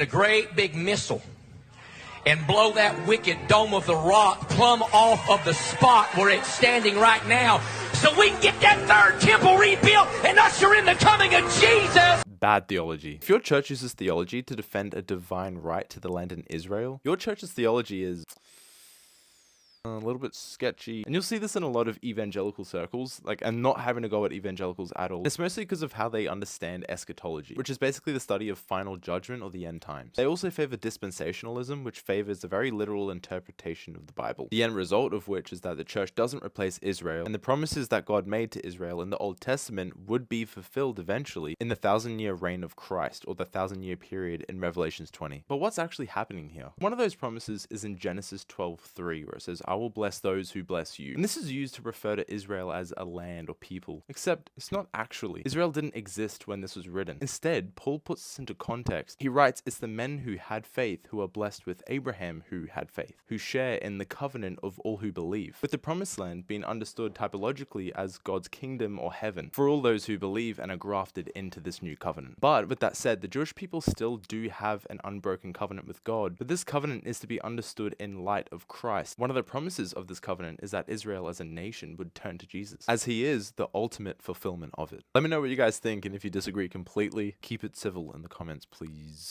a great big missile and blow that wicked dome of the rock plumb off of the spot where it's standing right now, so we can get that third temple rebuilt and usher in the coming of Jesus. Bad theology. If your church uses theology to defend a divine right to the land in Israel, your church's theology is a little bit sketchy. And you'll see this in a lot of evangelical circles. I'm not having to go at evangelicals at all. It's mostly because of how they understand eschatology, which is basically the study of final judgment or the end times. They also favor dispensationalism, which favors a very literal interpretation of the Bible. The end result of which is that the church doesn't replace Israel, and the promises that God made to Israel in the Old Testament would be fulfilled eventually in the 1,000-year reign of Christ, or the 1,000-year period in Revelations 20. But what's actually happening here? One of those promises is in Genesis 12:3, where it says, "I will bless those who bless you." And this is used to refer to Israel as a land or people, except it's not actually. Israel didn't exist when this was written. Instead, Paul puts this into context. He writes, "It's the men who had faith who are blessed with Abraham who had faith, who share in the covenant of all who believe," with the promised land being understood typologically as God's kingdom or heaven for all those who believe and are grafted into this new covenant. But with that said, the Jewish people still do have an unbroken covenant with God, but this covenant is to be understood in light of Christ. One of the promises of this covenant is that Israel as a nation would turn to Jesus, as he is the ultimate fulfillment of it. Let me know what you guys think, and if you disagree completely, keep it civil in the comments, please.